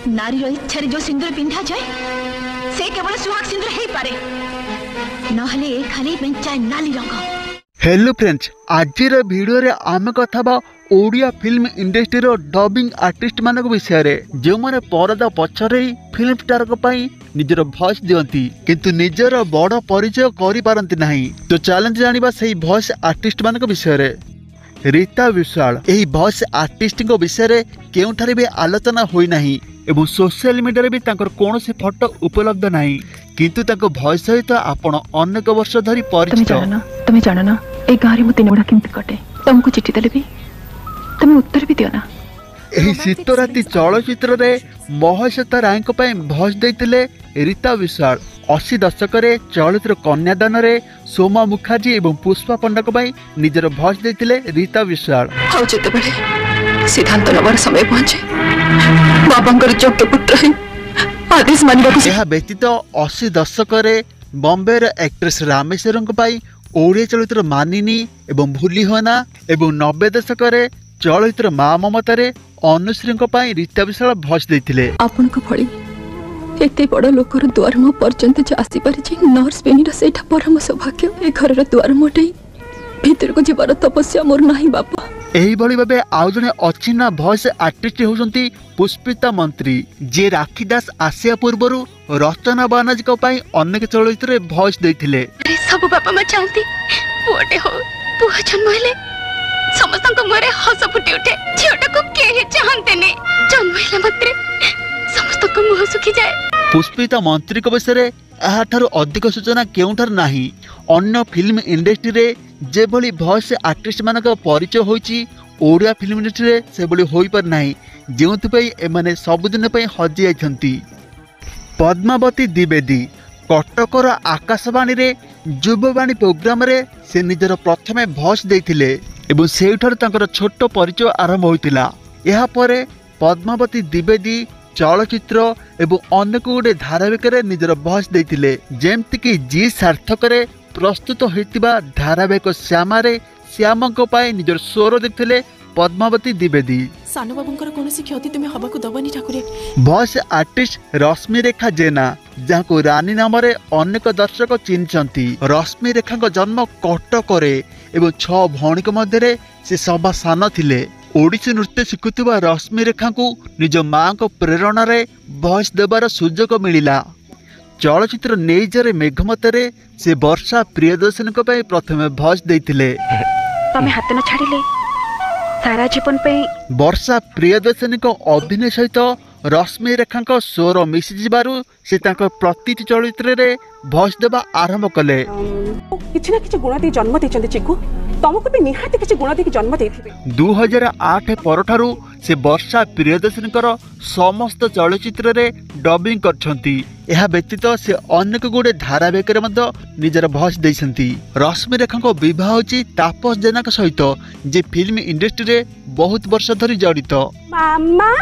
नारी इच्छा जो सिंदूर पिंधा जाए से केवल सुहाग सिंदूर हे पारे नहले ए खाली बेंचा नाली रंग। हेलो फ्रेंड्स, आज वीडियो रे आम कथा बा ओडिया फिल्म इंडस्ट्री रो डबिंग आर्टिस्ट मानक विषय रे जो माने परदा पछरे फिल्म स्टार को पाई निजर वॉइस दियंती किंतु निजर बड़ परिचय करि पारंती नाही। तो चैलेंज जानिबा सही वॉइस आर्टिस्ट मानक विषय रे। रीता विशाल एही वॉइस आर्टिस्ट को विषय रे केउठारे भी आलोचना होई नाही एवं सोशल मीडिया रे भी तांकर कोनोसी फोटो उपलब्ध नाही किंतु तांको वॉइस सहित आपण अनेक वर्ष धरि परिचित। तुम जानो ना ए गारी मु 3 बड़ा केमती कटे तुमको चिट्ठी देले भी तुम उत्तर भी दियो ना। एही शीतराती चलचित्र रे महेश्वता राय को पई वॉइस देतिले रीता विशाल। 80 दशक रे चलचित्र कन्यादान रे सोमा मुखर्जी एवं पुष्पा पंडा को पई निजर वॉइस देतिले रीता विशाल। हाउ जते बड़े सिद्धांत नवर समय पहुंचे बाबांकर जोग्य पुत्र है आदेश मानिबा को। यह व्यतीत 80 दशक रे बॉम्बे रे एक्ट्रेस रामेश्वरन को पई ओडिया चलचित्र मानिनी एवं भूली होना एवं 90 दशक रे चलचित्र मां ममता रे अनुश्री को पई रीता विशाल वॉइस देतिले। आपन को भली एते बड़ लोकर द्वार मो पर्यंत जे आसी पारि नर्स बेनीर सेठा परम सौभाग्य ए घरर द्वार मोटे भीतर को जीवार तपस्या मोर नाही बापा। एही बड़ी भाबे आउ जने अचिना वॉइस आर्टिस्ट होउसंती पुष्पिता मंत्री जे राखी दास आसिया पूर्वरु रचना बानाजी को पई अनेक चलचित्र रे वॉइस देथिले। सब बापा मा चाहती पुआटे हो पुआ जन्म हेले समस्त को मोरे हस फुटी उठे झियोटा को केही चाहते ने जन्म हेले मात्रे समस्त को मुह सुखी जाए। पुष्पिता मंत्री को विषय रे एहाठारु अधिक सूचना केउठार नाही। अन्य फिल्म इंडस्ट्री रे जे भली वॉइस आर्टिस्ट मानक परिचय होईची ओडिया फिल्म इंडस्ट्री रे से भली होई पर नाही जेउथि पई एमाने सबुदिन पई हजि आइछंती। पद्मावती द्विवेदी कटकर आकाशवाणी रे युववाणी प्रोग्राम रे से निजर प्रथमे वॉइस देथिले एवं सेठार तांकर छोट परिचय आरंभ होइतिला। एहा परे पद्मावती द्विवेदी चलचित्र एवं अनेक गुडे धारावाहिक रे निजर वॉइस देथिले जेमति कि जी सार्थक रे प्रस्तुत होइतिबा धारावाहिक श्यामा रे श्यामक पाए निजर स्वर देथिले पद्मावती द्विवेदी। सानो बाबूंकर कोनोसी क्षति तुमे हबा को दबनी ठाकुरे। वॉइस आर्टिस्ट रश्मि रेखा जेना जहां रानी नाम रे अनेक दर्शक चिन्हचंती। रश्मि रेखा को जन्म कटक रे एवं 6 भौणी के मध्य से सभा सान थिले। ओडिसी नृत्य शिखुथिबा रश्मि रेखा को निज मां को प्रेरणा रे वॉइस देबार सुजोग मिलिला। चलचित्र नेइजरे मेघमतरे से वर्षा प्रियदर्शनी को पई प्रथमे वॉइस देथिले। तमे हाथ न छाड़िले सारा जीवन पे वर्षा प्रियदर्शनी को अभिनय सहित रश्मि रेखा स्वर मिसी जिबारु से तांको प्रति चलचित्र रे वॉइस देबा आरंभ कले। किछि ना किछि गुण दे जन्म देचंदी चिकु तुमको भी निहाती किछि गुण दे जन्म देथिबे। 2008 परठारु से वर्षा प्रियदर्शनी समस्त चलचित्र रे डबिंग करछंती। एहा व्यतीत से अनेक गुडे धारावाहिक रे मध्य निजर वॉइस दैछंती। रश्मि रेखा को विवाह होची तापस जेना के सहित जे फिल्म इंडस्ट्री रे बहुत वर्ष धरि जड़ित। मामा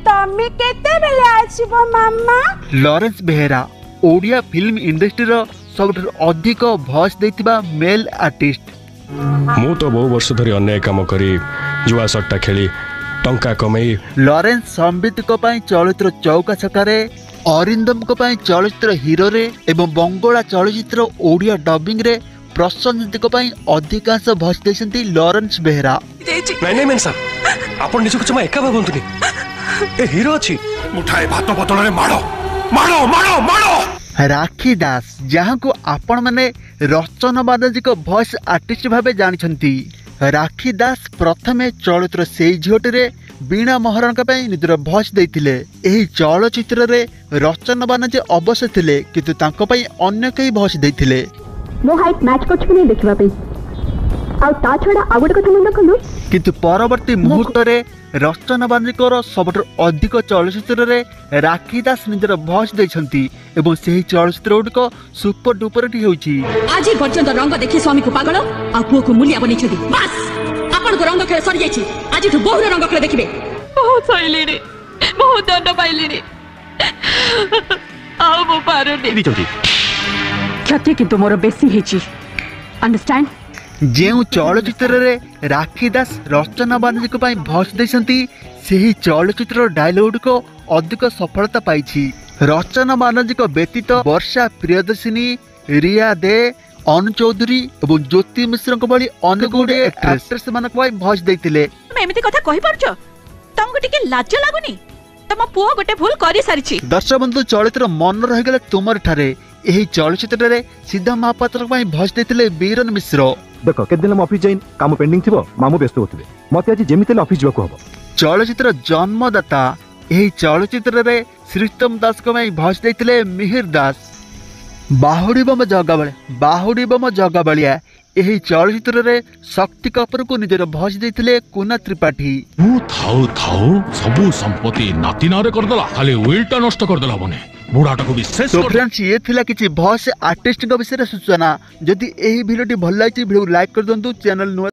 तमे केते बेले आछिबो मामा? Lawrence Behera Odia film industry रो सबठारु अधिक वॉइस दैतिबा मेल आर्टिस्ट। मु तो बहु वर्ष धरि अन्य काम करी जुआ सट्टा खेली टंका कमाई। लॉरेंस संबित को पई चलचित्र चौका छकारे, अरिंदम को पई चलचित्र हीरो रे एवं बंगला चलचित्र ओडिया डबिंग रे प्रसन्नति को पई अधिकांश वॉइस दैछंती लॉरेंस बेहेरा। नहीं मेन साहब आपण निजको जमा एका भाबंतुनी ए हीरो अछि मुठाए भात बदल रे मारो मारो मारो मारो। राखी दास जहां को आपण माने रचना बानाजी को वॉइस आर्टिस्ट भाबे जानिछंती। राखी दास प्रथमे चलचित्र सेई झोट रे बीणा महाराण का पई निजर वॉइस देथिले। एही चलचित्र रे रचना बानाजी अवश्य थिले किंतु तांको पई अन्य कई वॉइस देथिले। मो हाइट मैच करछ कि नहीं देखबा पे आ ता छडा आ गोटे कथा मन रखलु किंतु परवर्ती मुहूर्त रे रचना बानाजीकर सबठ अधिक चलचित्र रे राखी दास निजर वॉइस दैछंती एवं सेही चलचित्र गुडको सुपर डुपर हिट होउची। आज पर्यंत रंग देखि स्वामी को पागल आ पुओ को मूल्य बनि छथि। बस आपन को रंग खेल सरी जायछि। आज ठु बहुर रंग खेल देखिबे। बहुत सैली रे बहुत दंड पाइली रे आ मो पारुनी क्षति किंतु मोर बेसी हेछि। अंडरस्टैंड? जेउ चलचित्र रे राखी दास रचना बानाजी को पई वॉइस दैछंती सेही चलचित्र डायलॉग को ଅଧିକ ସଫଳତା ପାଇଛି। ରଚନା ବାନାର୍ଜୀଙ୍କ ବ୍ୟତୀତ ବର୍ଷା ପ୍ରିୟଦର୍ଶିନୀ, ରିୟା ଦେ, ଅନୁ ଚୌଧୁରୀ ଏବଂ ଜ୍ୟୋତି ମିଶ୍ରଙ୍କ ଭଳି ଅନେକ ଗୁଡ଼ିଏ ଆକ୍ଟ୍ରେସ ମାନଙ୍କ ପାଇଁ ଭଏସ ଦେଇଥିଲେ। ତମେ ଏମିତି କଥା କହିପାରୁଛ? ତମକୁ ଟିକେ ଲାଜ ଲାଗୁନି? ତମ ପୁଅ ଗୋଟେ ଭୁଲ କରି ସାରିଛି। ଦର୍ଶକ ବନ୍ଧୁ, ଚଳଚ୍ଚିତ୍ର ମନ ରହିଗଲା ତୁମର ଠାରେ ଏହି ଚଳଚ୍ଚିତ୍ରରେ ସିଦ୍ଧ ମହାପାତ୍ରଙ୍କ ପାଇଁ ଭଏସ ଦେଇଥିଲେ ବୀରନ୍ ମିଶ୍ର। ଦେଖ କେତେ ଦିନ ଅଫିସ ଯାଇ କାମ ପେଣ୍ଡିଂ ଥିବ, ମାମୁ ବ୍ୟସ୍ତ ହଉଥିବେ, ମତେ ଆଜି ଯେମିତି ହେଲେ ଅଫିସ ଯିବାକୁ ହବ। ଚଳଚ୍ଚିତ୍ର ଜନ୍ମଦାତା ଏହି ଚଳଚ୍ଚିତ୍ରରେ ଶ୍ରୀତମ ଦାସଙ୍କ ପାଇଁ ଭଏସ ଦେଇଥିଲେ ମିହିର ଦାସ। ବାହୁଡିବମ ଜଗାବଳିଆ ଏହି ଚଳଚ୍ଚିତ୍ରରେ ଶକ୍ତି କପୁରଙ୍କୁ ନିଜର ଭଏସ ଦେଇଥିଲେ କୁନା ତ୍ରିପାଠୀ। ଥାଉ ଥାଉ ସବୁ ସମ୍ପତ୍ତି ନାତି ନାଁରେ କରିଦେଲା, ଖାଲି ୱିଲଟା ନଷ୍ଟ କରିଦେଲା ବନେ ବୁଢାଟାକୁ ବିଶେଷ। ତ ଫ୍ରେଣ୍ଡସ୍, ଇଏ ଥିଲା କିଛି ଭଏସ ଆର୍ଟିଷ୍ଟଙ୍କ ବିଷୟରେ ସୂଚନା। ଯଦି ଏହି ଭିଡିଓଟି ଭଲ ଲାଗିଛି ଭିଡିଓ ଲାଇକ୍ କରିଦିଅନ୍ତୁ। ଚ୍ୟାନେଲ ନୂଆ